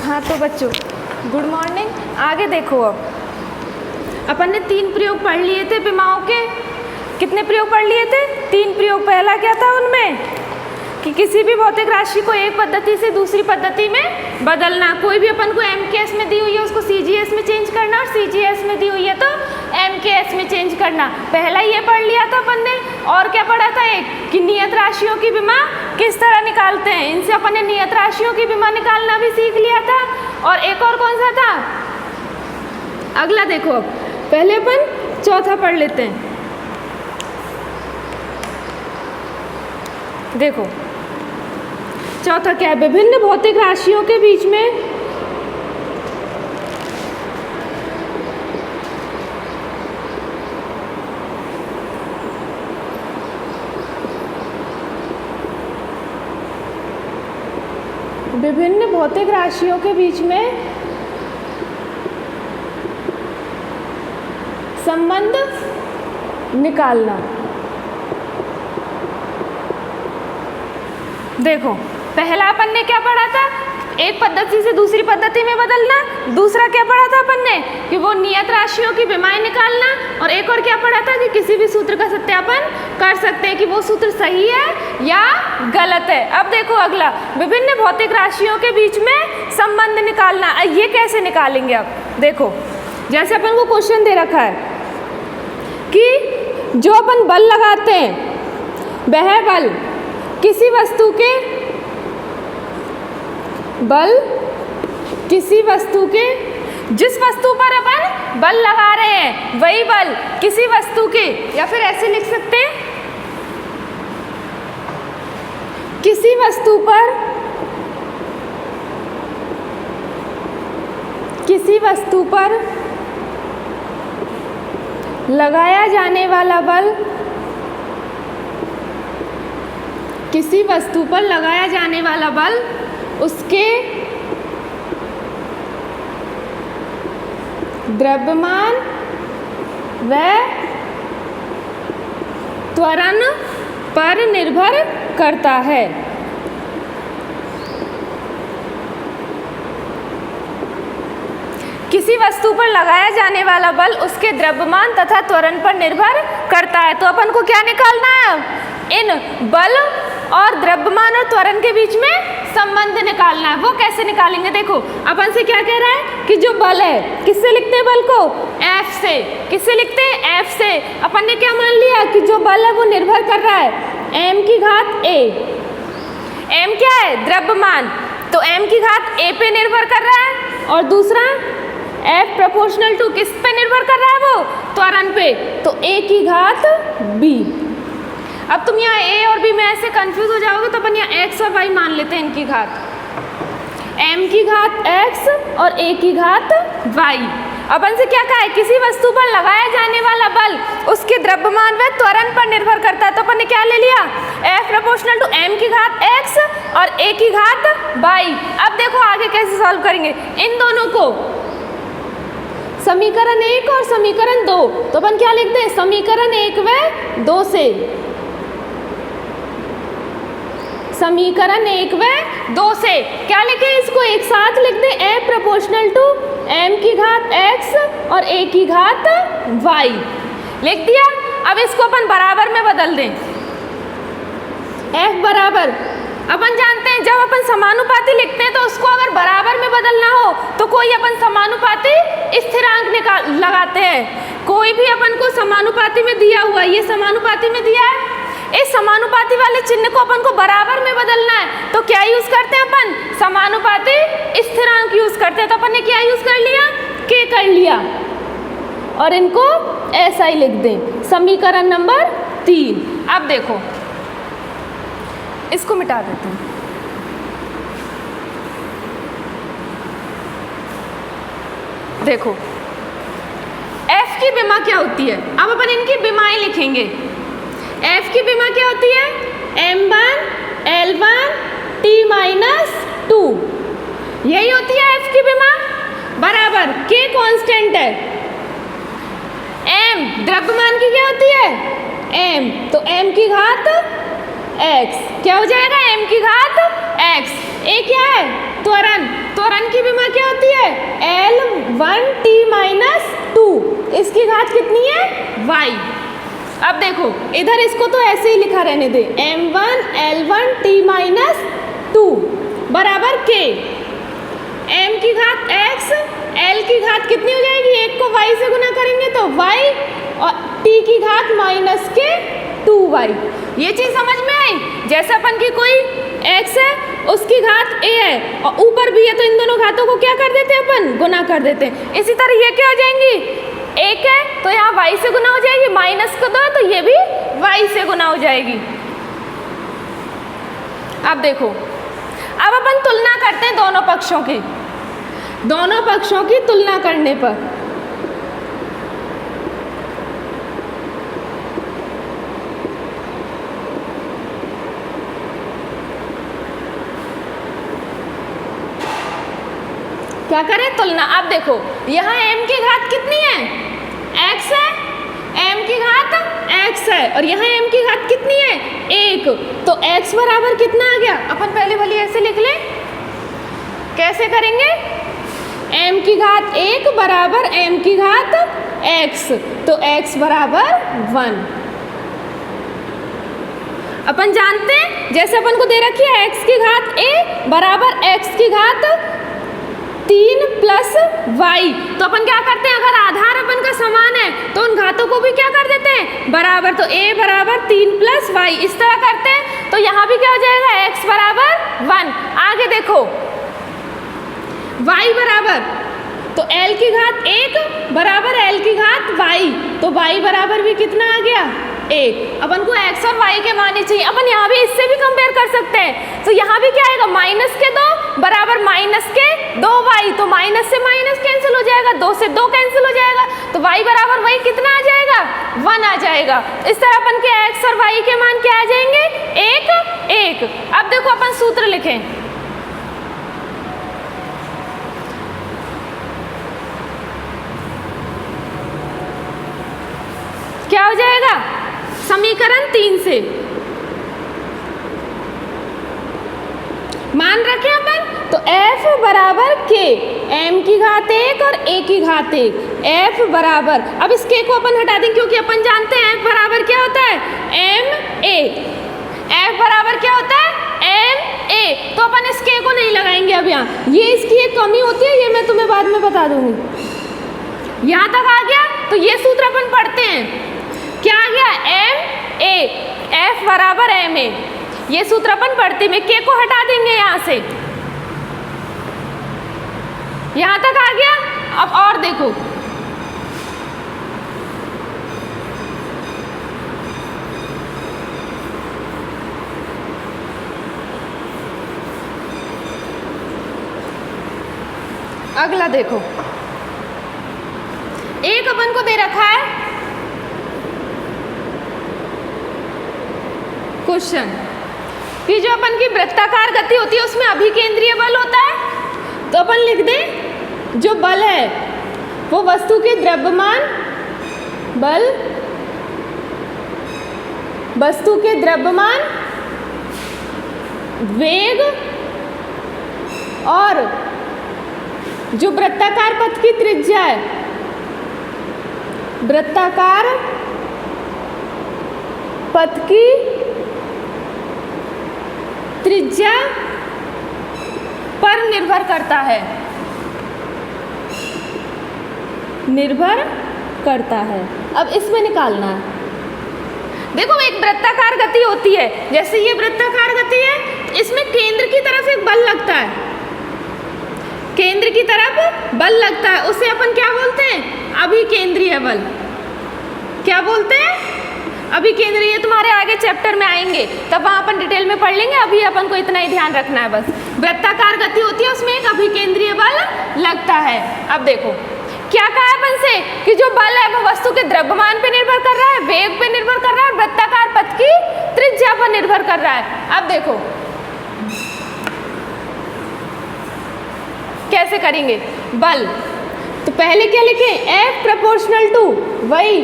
हाँ तो बच्चों गुड मॉर्निंग। आगे देखो, अब अपन ने 3 प्रयोग पढ़ लिए थे विमाओं के। कितने प्रयोग पढ़ लिए थे? 3 प्रयोग। पहला क्या था उनमें कि किसी भी भौतिक राशि को एक पद्धति से दूसरी पद्धति में बदलना। कोई भी अपन को MKS में दी हुई है उसको CGS में चेंज करना, और CGS में दी हुई है तो MKS में चेंज करना। पहला ये पढ़ लिया था अपन ने। और क्या पढ़ा था? एक कि नियत राशियों की विमा किस तरह निकालते हैं। इनसे अपन ने नियत राशियों की विमा निकालना भी सीख लिया था। और एक और कौन सा था? अगला देखो, अब पहले अपन चौथा पढ़ लेते हैं। देखो चौथा क्या है? विभिन्न भौतिक राशियों के बीच में विभिन्न भौतिक राशियों के बीच में संबंध निकालना। देखो पहला अपन ने क्या पढ़ा था? एक पद्धति से दूसरी पद्धति में बदलना। दूसरा क्या पढ़ा था अपन ने? कि वो नियत राशियों की विमाएं निकालना। और एक और क्या पढ़ा था? कि किसी भी सूत्र का सत्यापन कर सकते हैं कि वो सूत्र सही है या गलत है। अब देखो अगला, विभिन्न भौतिक राशियों के बीच में संबंध निकालना। ये कैसे निकालेंगे? अब देखो, जैसे अपन को क्वेश्चन दे रखा है कि जो अपन बल लगाते हैं वह बल किसी वस्तु के जिस वस्तु पर अपन बल लगा रहे हैं वही बल किसी वस्तु के, या फिर ऐसे लिख सकते हैं, किसी वस्तु पर लगाया जाने वाला बल, किसी वस्तु पर लगाया जाने वाला बल उसके द्रव्यमान व त्वरण पर निर्भर करता है। किसी वस्तु पर लगाया जाने वाला बल उसके द्रव्यमान तथा त्वरण पर निर्भर करता है। तो अपन को क्या निकालना है? इन बल और द्रव्यमान और त्वरण के बीच में संबंध निकालना है। वो कैसे निकालेंगे? देखो अपन से क्या कह रहा है कि जो बल है, किससे लिखते हैं बल को? F से। किससे लिखते हैं? F से। अपन ने क्या मान लिया कि जो बल है वो निर्भर कर रहा है m की घात a। m क्या है? द्रव्यमान। तो m की घात a पे निर्भर कर रहा है। और दूसरा F प्रोपोर्शनल टू किस पे निर्भर कर रहा है? वो त्वरण पे। तो a की घात b। अब तुम यहाँ a और b में ऐसे कंफ्यूज हो जाओगे तो अपन यहाँ x और y मान लेते हैं इनकी घात। m की घात x और a की घात y। अपन से क्या कहा है? किसी वस्तु पर लगाया जाने वाला बल उसके द्रव्यमान व त्वरण पर निर्भर करता है। तो अपन ने क्या ले लिया? F प्रोपोर्शनल टू m की घात x और a की घात y। अब देखो आगे कैसे सॉल्व करेंगे इन दोनों को। समीकरण 1 और समीकरण 2। तो अपन क्या लिखते हैं? समीकरण 1 व 2 से, समीकरण 1 व 2 से क्या लिखे? इसको एक साथ लिख दे, F प्रोपोर्शनल टू m की घात x और a की घात y। लिख दिया। अब इसको अपन बराबर में बदल दें। F बराबर, अपन जानते हैं जब अपन समानुपाती लिखते हैं तो उसको अगर बराबर में बदलना हो तो कोई अपन समानुपाती स्थिरांक लगाते हैं। कोई भी अपन को समानुपाती में दिया हुआ, ये समानुपाती में दिया है, इस समानुपाती वाले चिन्ह को अपन को बराबर में बदलना है तो क्या यूज करते हैं अपन? समानुपाती स्थिरांक यूज करते हैं। तो अपन ने क्या यूज कर लिया? k कर लिया। और इनको ऐसा ही लिख दें, समीकरण नंबर 3। अब देखो इसको मिटा देते हैं। देखो F की विमा क्या होती है? अब अपन इनकी विमाएं लिखेंगे। F की विमा क्या होती है? m1 l1 t-2। यही होती है F की विमा। बराबर k कांस्टेंट है, m द्रव्यमान की क्या होती है? m। तो m की घात x क्या हो जाएगा? m की घात x। a क्या है? त्वरण। त्वरण m की विमा क्या होती है? L1t माइनस 2, इसकी घात कितनी है? y। अब देखो इधर इसको तो ऐसे ही लिखा रहने दे, m1 L1t माइनस 2 बराबर k, m की घात x, l की घात कितनी हो जाएगी? 1 को y से गुना करेंगे तो y, और t की घात माइनस के 2y। ये चीज समझ में आई? जैसे अपन की कोई x है उसकी घात a है और ऊपर भी है, तो इन दोनों घातों को क्या कर देते हैं अपन? गुना कर देते हैं। इसी तरह ये क्या हो जाएंगी? 1 है तो यहाँ y से गुना हो जाएगी, माइनस को 2 है तो ये भी y से गुना हो जाएगी। अब देखो, अब अपन तुलना करते हैं दोनों पक्षों की। दोनों पक्षों की तुलना करने पर क्या करें? तुलना। अब देखो यहाँ m की घात कितनी है? x है, m की घात x है, और यहाँ m की घात कितनी है? 1, तो x बराबर कितना आ गया? अपन पहले वाली ऐसे लिख लें। कैसे करेंगे? m की घात 1 बराबर m की घात x, तो x बराबर 1। अपन जानते हैं जैसे अपन को दे रखी है x की घात a बराबर x की घात 3 प्लस y, तो अपन क्या करते हैं? अगर आधार अपन का समान है तो उन घातों को भी क्या कर देते हैं? बराबर। तो a बराबर 3 प्लस y, इस तरह करते हैं। तो यहाँ भी क्या हो जाएगा? x बराबर 1। आगे देखो y बराबर, तो l की घात 1 बराबर l की घात y, तो y बराबर भी कितना आ गया? 1। अपन को x और y के माने चाहिए। अपन यहाँ भी इससे भी कंपेयर कर सकते हैं। तो यहाँ भी क्या आएगा? माइनस के 2 बराबर माइनस के 2y, तो माइनस से माइनस कैंसिल हो जाएगा, 2 से 2 कैंसिल हो जाएगा, तो y बराबर वही कितना आ जाएगा? 1 आ जाएगा। इस तरह अपन के x और y के मान क्या आ जाएंगे? 1 1। अब देखो अपन सूत्र लिखें। क्या हो जाएगा? समीकरण 3 से मान रखें अपन, तो f बराबर k, m की घात 1 और a की घात 1, f बराबर, अब इस k को अपन हटा दें क्योंकि अपन जानते हैं f बराबर क्या होता है? m a। f बराबर क्या होता है? m a, तो अपन इस k को नहीं लगाएंगे अब यहाँ, ये इसकी एक कमी होती है, ये मैं तुम्हें बाद में बता दूंगी। यहाँ तक आ गया? तो ये सूत्र अपन पढ़ते हैं। क्या आ गया? m a, f बराबर m a, ये सूत्र अपन पढ़ते में k को हटा देंगे यहाँ से। यहाँ तक आ गया? अब और देखो, अगला देखो, एक अपन को दे रखा है क्वेश्चन कि जो अपन की वृत्ताकार गति होती है उसमें अभिकेंद्रीय बल होता है। तो अपन लिख दें जो बल है वो वस्तु के द्रव्यमान बल, वस्तु के द्रव्यमान, वेग और जो वृत्ताकार पथ की त्रिज्या है, वृत्ताकार पथ की त्रिज्या पर निर्भर करता है, निर्भर करता है। अब इसमें निकालना है। देखो एक वृत्ताकार गति होती है, जैसे ये वृत्ताकार गति है, इसमें केंद्र की तरफ एक बल लगता है, केंद्र की तरफ बल लगता है, उसे अपन क्या बोलते हैं? अभिकेंद्रीय बल। क्या बोलते हैं? अभिकेंद्रीय। तुम्हारे आगे चैप्टर में आएंगे तब वहाँ अपन डिटेल में पढ़ लेंगे, अभी अपन को इतना ही ध्यान रखना है बस। वृत्ताकार गति होती है उसमें एक अभिकेंद्रीय बल लगता है। अब देखो क्या कहा अपन से कि जो बल है वो वस्तु के द्रव्यमान पे निर्भर कर रहा है, वेग पे निर्भर कर रहा है, वृत्ताकार पथ की त्रिज्या पर निर्भर कर रहा है। अब देखो कैसे करेंगे बल, तो पहले क्या लिखें? F प्रोपोर्शनल टू वही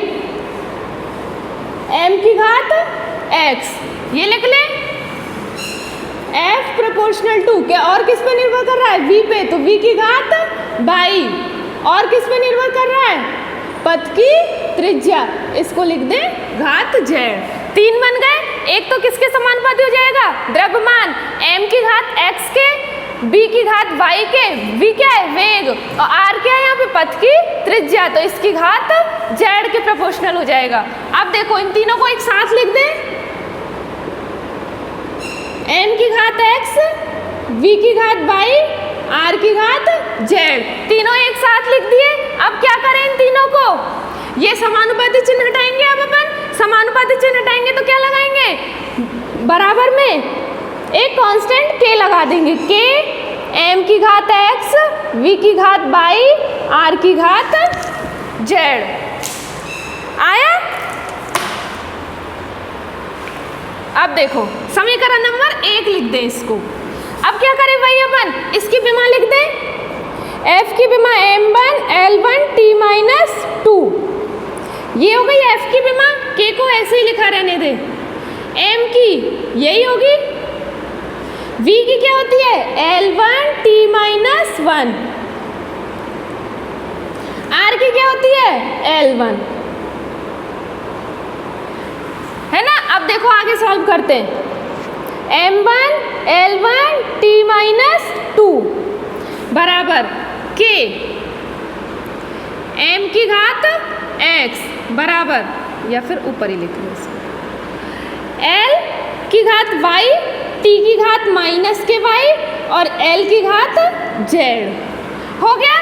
m की घात x, ये लिख लें F प्रोपोर्शनल टू क्या और किस पे निर्भर कर रहा है? V पे, तो V की घात बाई। और किस पे निर्भर कर रहा है? पथ की त्रिज्या, इसको लिख दें घात z। 3 बन गए। एक तो किसके समानुपाती हो जाएगा? द्रव्यमान m की घात x के, b की घात y के, v क्या है? वेग, और r क्या है यहाँ पे? पथ की त्रिज्या, तो इसकी घात z के प्रोपोर्शनल हो जाएगा। अब देखो इन तीनों को एक साथ लिख दें, m की घात x, v की घात y, r की घात z, तीनों एक साथ लिख दिए। अब क्या करें इन तीनों को? ये समानुपाती चिन्ह हटाएंगे। अब अपन समानुपाती चिन्ह हटाएंगे तो क्या लगाएंगे? बराबर में एक कांस्टेंट k लगा देंगे। k m की घात x, v की घात y, r की घात z। आया? अब देखो समीकरण नंबर 1 लिख दें इसको। अब क्या करें भाई? अपन इसकी विमा लिख दें, f की विमा m1 l1 t माइनस 2। ये हो गई f की विमा, k को ऐसे ही लिखा रहने दे। m की यही होगी, v की क्या होती है? l1 t माइनस 1, r की क्या होती है? l1, है ना। अब देखो आगे सॉल्व करते हैं। m1 l1 t माइनस 2 बराबर k m की घात x बराबर, या फिर ऊपर ही लिख लो इसको, l की घात y, t की घात माइनस के y और l की घात z। हो गया?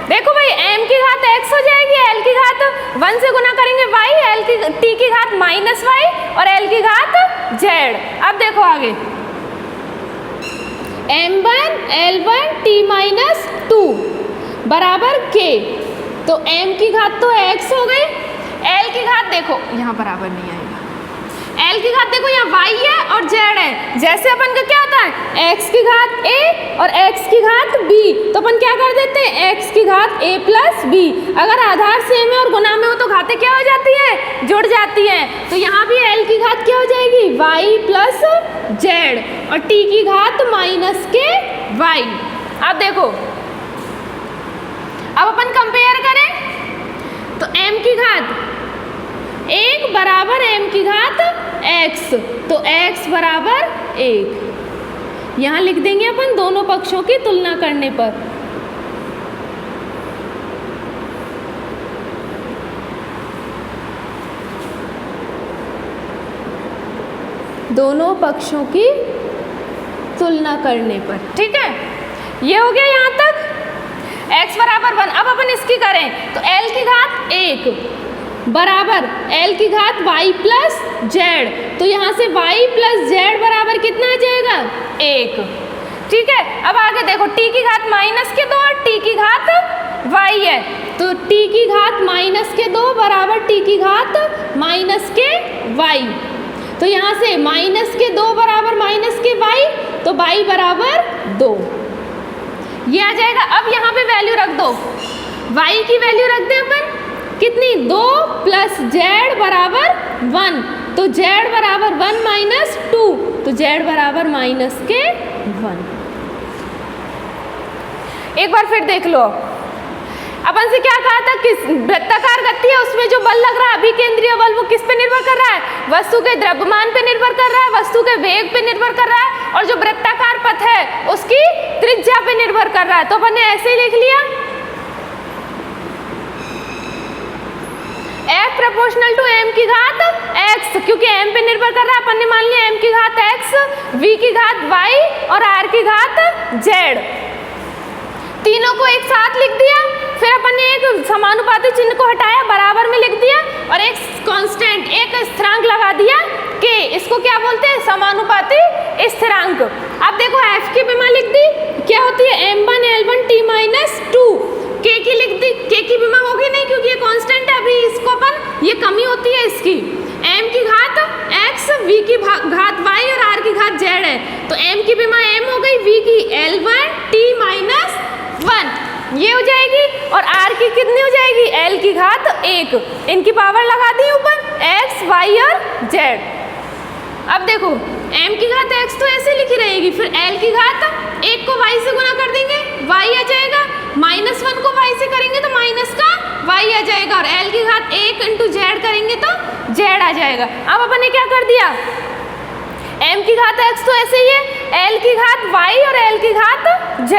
देखो भाई m की घात x हो जाएगी, l की घात 1 से गुना करेंगे y, t की घात माइनस y और l की घात z। अब देखो आगे, m1 l1 t माइनस 2 बराबर k, तो m की घात तो x हो गई, l की घात देखो यहाँ बराबर नहीं आएगा, l की घात देखो यहाँ y है और z है। जैसे अपन का क्या होता है? x की घात a और x की घात b, तो अपन क्या कर देते हैं? x की घात a प्लस b। अगर आधार सेम है और गुना में हो तो घातें क्या हो जाती है? जुड़ जाती हैं। तो यहाँ भी l की घात क्या हो जाएगी? y प्लस z और t की घात माइनस के y। अब देखो, अब अपन कंपेयर करें तो m की घात 1 बराबर m की घात x, तो x बराबर 1 यहाँ लिख देंगे अपन दोनों पक्षों की तुलना करने पर। दोनों पक्षों की तुलना करने पर, ठीक है। ये हो गया यहाँ तक, x बराबर 1। अब अपन इसकी करें तो l की घात 1 बराबर l की घात y प्लस z, तो यहाँ से y प्लस z बराबर कितना आ जाएगा? 1, ठीक है। अब आगे देखो, t की घात माइनस के 2 और t की घात y है, तो t की घात माइनस के 2 बराबर t की घात माइनस के y, तो यहाँ से माइनस के 2 बराबर माइनस के y, तो y बराबर 2, ये आ जाएगा। अब यहाँ पे वैल्यू रख दो, y की वैल्यू रख दें अपन कितनी? 2 प्लस z बराबर 1, तो z बराबर 1 माइनस 2, तो z बराबर माइनस के 1। एक बार फिर देख लो, अपन से क्या कहा था? किस वृत्ताकार गति है उसमें जो बल लग रहा है अभिकेंद्रीय बल, वो किस पे निर्भर कर रहा है? वस्तु के द्रव्यमान पे निर्भर कर रहा है, वस्तु के वेग पे निर्भर कर रहा है, और जो वृत्ताकार पथ है उसकी त्रिज्या पे निर्भर कर रहा है। तो अपन ने ऐसे ही लिख लिया, F प्रोपोर्शनल टू m की घात x, क्योंकि m पे निर्भर कर रहा है, अपन ने मान लिया m की घात x, v की घात y और r की घात z। तीनों को एक साथ लिख दिया, फिर अपन ने एक समानुपाती चिन्ह को हटाया, बराबर में लिख दिया और एक कांस्टेंट, एक स्थिरांक लगा दिया k। इसको क्या बोलते हैं? समानुपाती स्थिरांक। अब देखो f की विमा लिख दी, क्या होती है? m1 l1 t minus 2। k की लिख दी, k की विमा होगी नहीं क्योंकि ये कांस्टेंट है, अभी इसको अपन, ये कमी होती है इसकी। m की घात x, v की घात y और r की घात z है, तो m की विमा m हो गई, v की l1 t माइनस 1 ये हो जाएगी, और r की कितनी हो जाएगी? l की घात 1। इनकी पावर लगा दी ऊपर, x y और z। अब देखो m की घात x तो ऐसे लिखी रहेगी, फिर l की घात 1 को y से गुना कर देंगे y आ जाएगा, -1 को y से करेंगे तो माइनस का y आ जाएगा, और l की घात 1 × z करेंगे तो z आ जाएगा। अब अपन ने क्या कर दिया, m की घात x तो ऐसे ही है, l की घात y और l की घात z,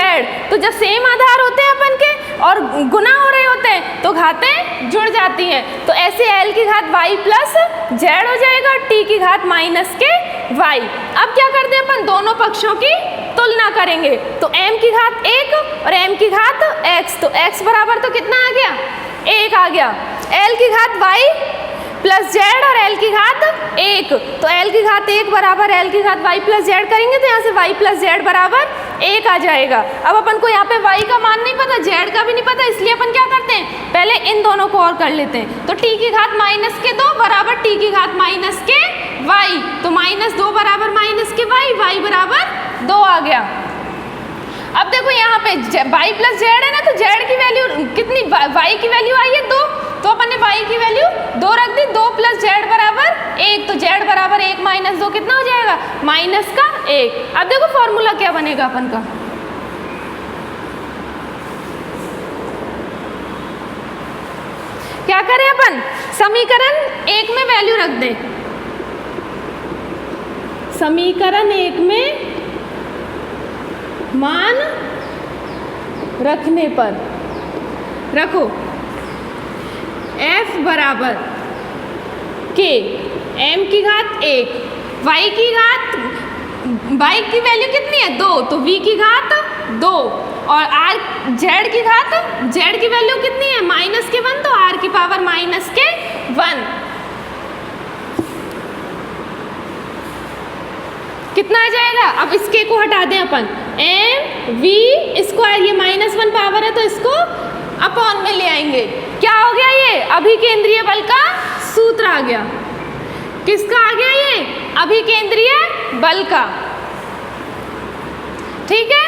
तो जब सेम आधार होते हैं अपन के और गुना हो रहे होते हैं तो घातें जुड़ जाती हैं, तो ऐसे l की घात y प्लस z हो जाएगा और t की घात माइनस के y। अब क्या करते हैं अपन, दोनों पक्षों की तुलना करेंगे, तो m की घात 1 और m की घात x, तो x बराबर तो कितना आ गया, 1 आ गया, l की घात y प्लस z और l की घात 1, तो l की घात 1 बराबर l की घात y प्लस z करेंगे तो यहाँ से y प्लस z बराबर 1 आ जाएगा। अब अपन को यहाँ पे y का मान नहीं पता, z का भी नहीं पता, इसलिए अपन क्या करते हैं, पहले इन दोनों को और कर लेते हैं, तो t की घात -2 बराबर t की घात -y, तो -2 बराबर -y, y बराबर 2 आ गया। अब देखो यहाँ पे y प्लस z है ना, तो z की वैल्यू कितनी, y की वैल्यू आई है 2, तो अपन ने y की वैल्यू 2 रख दी, 2 प्लस z बराबर 1, तो z बराबर 1 - 2 कितना हो जाएगा, -1। अब देखो फॉर्मूला क्या बनेगा अपन का, क्या करें अपन, समीकरण 1 में वैल्यू रख दें, समीकरण 1 में मान रखने पर रखो f बराबर k, m की घात 1, y की वैल्यू कितनी है 2, तो v की घात 2, और z की वैल्यू कितनी है -1, तो r की पावर -1 कितना आ जाएगा। अब इसके को हटा दें अपन, mv स्क्वायर, ये -1 पावर है तो इसको अपॉन में ले आएंगे, क्या हो गया, ये अभिकेंद्रीय बल का सूत्र आ गया, किसका आ गया, ये अभिकेंद्रीय बल का, ठीक है,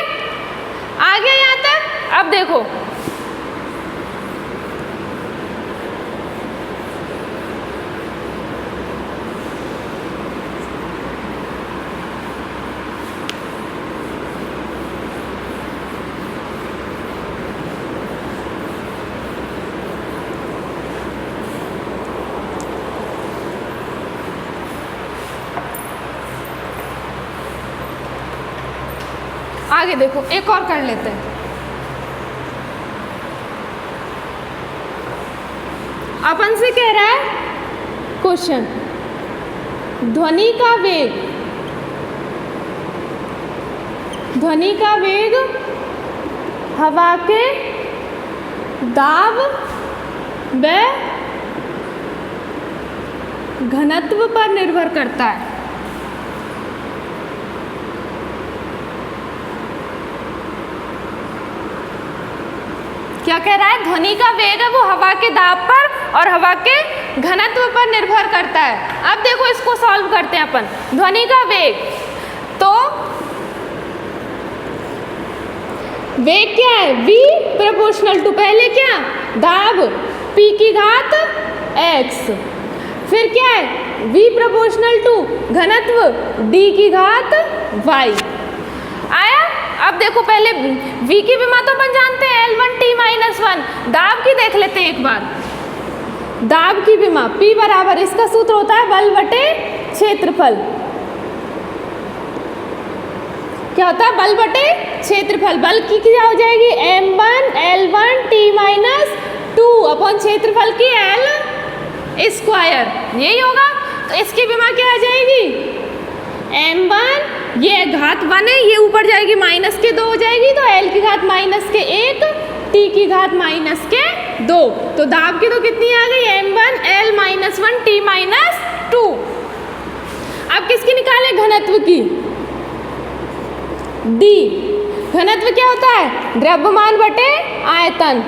आ गया यहाँ तक। अब देखो आगे देखो, एक और कर लेते हैं, अपन से कह रहा है क्वेश्चन, ध्वनि का वेग हवा के दाब व घनत्व पर निर्भर करता है। क्या कह रहा है, ध्वनि का वेग है वो हवा के दाब पर और हवा के घनत्व पर निर्भर करता है। अब देखो इसको सॉल्व करते हैं अपन, ध्वनि का वेग, तो वेग क्या है, v प्रोपोर्शनल टू, पहले क्या, दाब p की घात x, फिर क्या है, v प्रोपोर्शनल टू घनत्व d की घात y आया। अब देखो पहले v की विमा तो अपन जानते हैं L1t-1, दाब की देख लेते हैं एक बार, दाब की विमा P बराबर, इसका सूत्र होता है बल बटे क्षेत्रफल, क्या होता है, बल बटे क्षेत्रफल, बल की क्या हो जाएगी m1 L1t-2 अपॉन क्षेत्रफल की L स्क्वायर, यही होगा, तो इसकी विमा क्या आ जाएगी, m1, ये घात 1 है, ये ऊपर जाएगी -2 हो जाएगी, तो l की घात -1, t की घात -2, तो दाब की तो कितनी आ गई, m1 L-1t-2। अब किसकी निकाले, घनत्व की, d, घनत्व क्या होता है, द्रव्यमान बटे आयतन,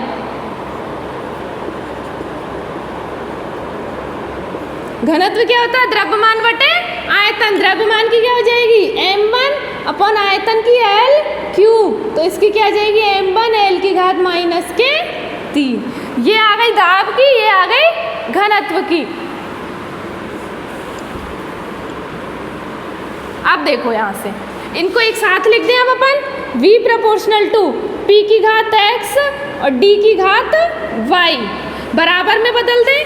घनत्व क्या होता है, द्रव्यमान बटे आयतन, द्रव्यमान की क्या हो जाएगी m1 अपॉन आयतन की l क्यूब, तो इसकी क्या आ जाएगी m1 l की घात -3। ये आ गई दाब की, ये आ गई घनत्व की। अब देखो यहाँ से इनको एक साथ लिख दें अब अपन, v प्रोपोर्शनल टू p की घात x और d की घात y बराबर में बदल दें,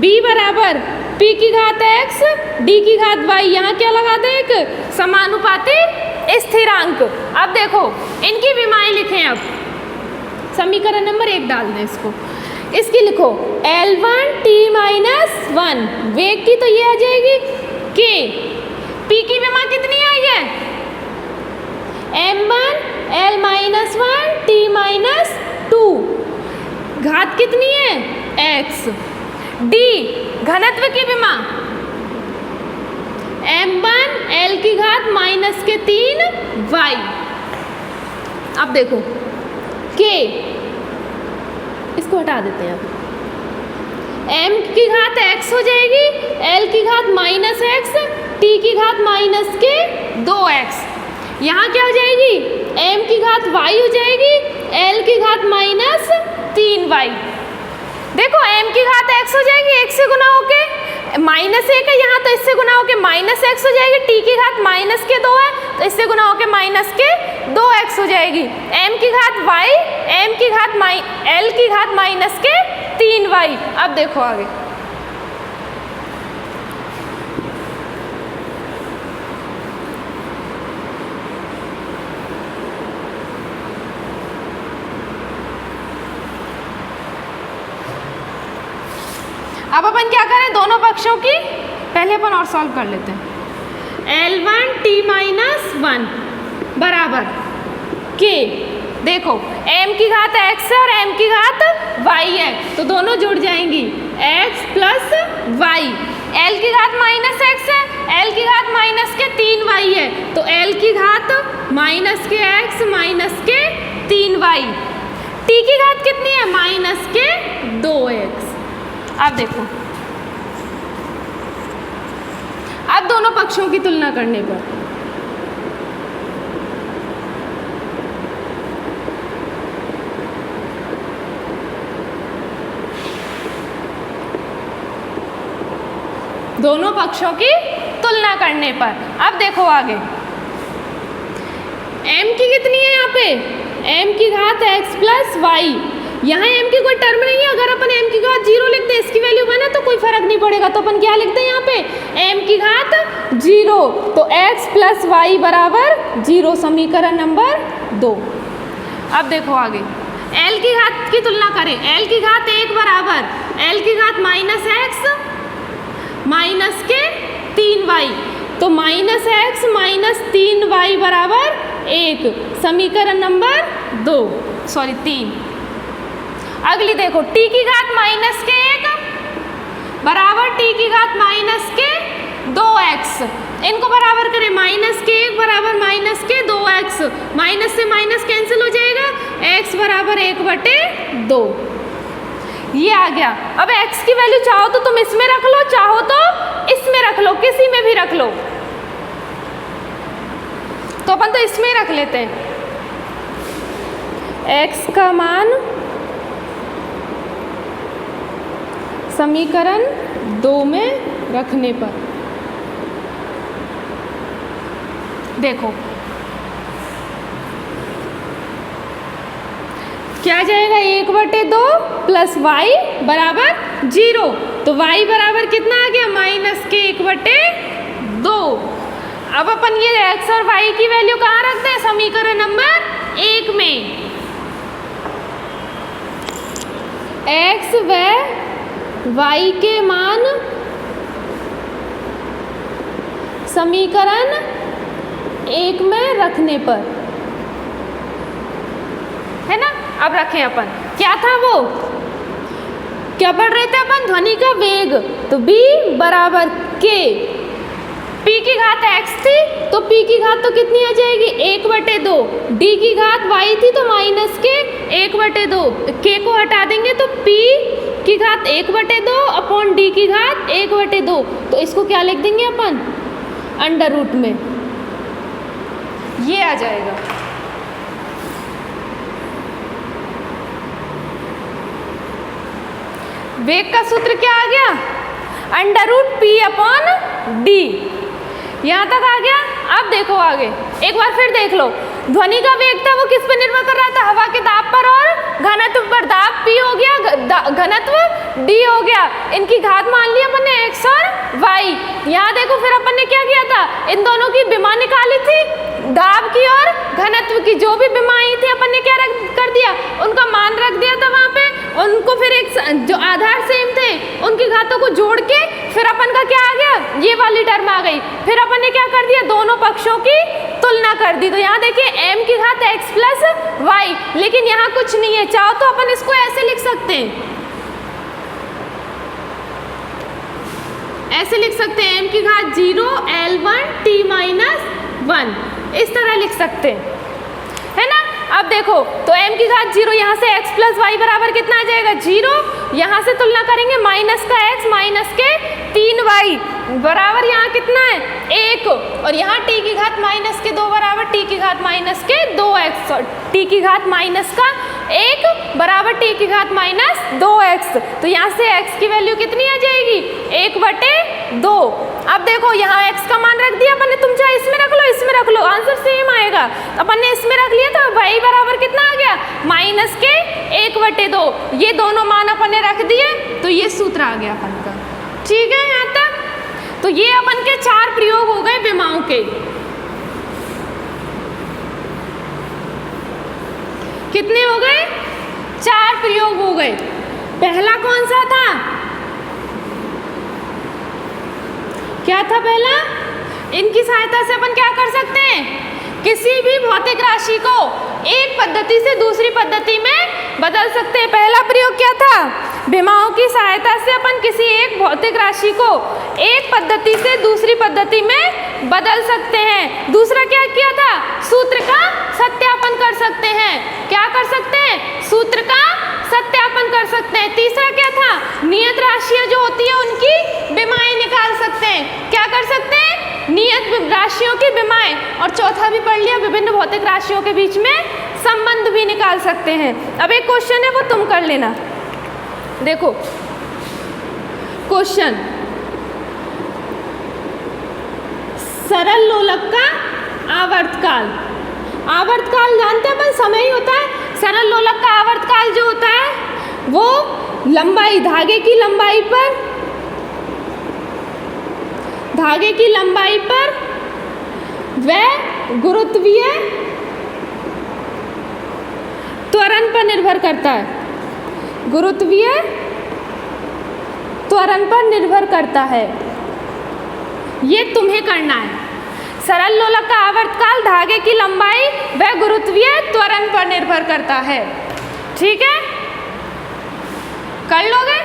b बराबर p की घात x d की घात y, यहाँ क्या लगा दें एक समानुपाती स्थिरांक। अब देखो इनकी विमाएं लिखें, अब समीकरण नंबर 1 डाल दें इसको, इसकी लिखो L1 t माइनस 1, वेग की तो ये आ जाएगी k, p की विमा कितनी आई है m1 L minus 1 t minus 2, घात कितनी है x, d घनत्व की विमा m1 L की घात माइनस के 3 y। अब देखो k, इसको हटा देते हैं, अब m की घात x हो जाएगी, l की घात माइनस x, t की घात माइनस के 2x, यहाँ क्या हो जाएगी m की घात y हो जाएगी, l की घात माइनस 3y। देखो m की घात x हो जाएगी, x से गुना होके माइनस 1 है यहाँ, तो इससे गुना होके माइनस x हो जाएगी, t की घात माइनस के 2 है तो इससे गुना होके माइनस के 2x हो जाएगी, m की घात y, m की घात l की घात माइनस के 3y। अब देखो आगे, अब अपन क्या करें, दोनों पक्षों की पहले अपन और सॉल्व कर लेते हैं। L1 t माइनस 1 बराबर k, देखो m की घात x है और m की घात y है तो दोनों जुड़ जाएंगी, x प्लस y, l की घात माइनस x है, l की घात माइनस के 3y है तो l की घात माइनस के x माइनस के 3y, t की घात कितनी है माइनस के 2x। अब देखो, अब दोनों पक्षों की तुलना करने पर दोनों पक्षों की तुलना करने पर अब देखो आगे, m की कितनी है यहाँ पे, m की घात x प्लस y, यहाँ m की कोई टर्म नहीं है, अगर अपन m की घात 0 लिख दें, इसकी वैल्यू 1 है तो कोई फर्क नहीं पड़ेगा, तो अपन क्या लिखते हैं यहाँ पे m की घात 0, तो x प्लस y बराबर 0, समीकरण नंबर 2। अब देखो आगे, l की घात की तुलना करें, l की घात 1 बराबर l की घात माइनस x माइनस के 3y, तो माइनस x माइनस 3y बराबर 1, समीकरण नंबर 3। अगली देखो, t की घात माइनस के 1 बराबर t की घात माइनस के 2x, इनको बराबर करें, माइनस के 1 बराबर माइनस के 2x, माइनस से माइनस कैंसिल हो जाएगा, x बराबर 1/2, ये आ गया। अब x की वैल्यू चाहो तो तुम इसमें रख लो, चाहो तो इसमें रख लो, किसी में भी रख लो, तो अपन तो इसमें रख लेते हैं, x का मान समीकरण 2 में रखने पर देखो क्या जाएगा, 1/2 प्लस y बराबर 0, तो y बराबर कितना आ गया माइनस के 1/2। अब अपन ये x और y की वैल्यू कहाँ रखते हैं, समीकरण नंबर 1 में, x व y के मान समीकरण 1 में रखने पर, है ना। अब रखें अपन, क्या था वो, क्या पढ़ रहे थे अपन, ध्वनि का वेग, तो b बराबर k, p की घात x थी तो p की घात तो कितनी आ जाएगी 1/2, d की घात y थी तो माइनस के 1/2, k को हटा देंगे तो p की घात 1/2 अपॉन d की घात 1/2, तो इसको क्या लिख देंगे अपन अंडर रूट में, ये आ जाएगा। वेग का सूत्र क्या आ गया, under root p upon d, यहाँ तक आ गया। अब देखो आगे, एक बार फिर देख लो। ध्वनि का वेग था वो किस पर निर्भर कर रहा था? हवा के दाब पर और घनत्व पर। दाब P हो गया, घनत्व D हो गया। इनकी घात मान लिया अपन ने x और y। यहाँ देखो फिर अपन ने क्या किया था? इन दोनों की विमा निकाली थी, दाब की और घनत्व की। जो भी विमाएं थी अपन ने क्या कर दिया? उनका मान रख दिया था वहाँ पे। उनको फिर एक जो आधार सेम थे उनकी घातों को जोड़ के फिर अपन का क्या आ गया? ये वाली टर्म आ गई। फिर अपन ने क्या कर दिया? दोनों पक्षों की तुलना कर दी। तो यहाँ देखिए m की घात x प्लस वाई, लेकिन यहाँ कुछ नहीं है। चाहो तो अपन इसको ऐसे लिख सकते हैं, ऐसे लिख सकते हैं, m की घात 0 L1 t माइनस 1, इस तरह लिख सकते हैं, है ना। अब देखो तो m की घात 0, यहाँ से x प्लस वाई बराबर कितना आ जाएगा? 0। यहाँ से तुलना करेंगे माइनस का x माइनस के 3y बराबर यहाँ कितना है? 1। और यहाँ t की घात माइनस के 2 बराबर t की घात माइनस के 2x, t की घात माइनस का 1 बराबर t की घात माइनस 2x। तो यहाँ से x की वैल्यू कितनी आ जाएगी? 1/2। अब देखो यहाँ x का मान रख दिया अपन ने, तुम चाहे इसमें रख लो इसमें रख लो, आंसर सेम आएगा। तो अपन ने इसमें रख लिया तो y बराबर कितना आ गया? माइनस के 1/2। ये दोनों मान अपन ने रख दिए तो ये सूत्र आ गया अपन का। ठीक है यहाँ तक? तो ये अपन के 4 प्रयोग हो गए विमाओं के। कितने हो गए? 4 प्रयोग हो गए। पहला कौन सा था? क्या था पहला? इनकी सहायता से अपन क्या कर सकते हैं? किसी भी भौतिक राशि को एक पद्धति से दूसरी पद्धति में बदल सकते हैं। पहला प्रयोग क्या था? विमाओं की सहायता से अपन किसी एक भौतिक राशि को एक पद्धति से दूसरी पद्धति में बदल सकते हैं। दूसरा क्या किया था? सूत्र का सत्यापन कर सकते हैं। क्या कर सकते हैं? सूत्र का सत्यापन कर सकते हैं। तीसरा क्या था? नियत राशियां जो होती है उनकी विमाएं निकाल सकते हैं। क्या कर सकते हैं? नियत राशियों की विमाएं। और चौथा भी पढ़ लिया, विभिन्न भौतिक राशियों के बीच में संबंध भी निकाल सकते हैं। अब एक क्वेश्चन है वो तुम कर लेना। देखो क्वेश्चन, सरल लोलक का आवर्तकाल। आवर्तकाल जानते हैं अपन, समय ही होता है। सरल लोलक का आवर्तकाल जो होता है वो लंबाई, धागे की लंबाई पर वह गुरुत्वीय त्वरण पर निर्भर करता है। गुरुत्वीय त्वरण पर निर्भर करता है। ये तुम्हें करना है। सरल लोलक का आवर्तकाल, धागे की लंबाई वह गुरुत्वीय त्वरण पर निर्भर करता है। ठीक है, कर लोगे?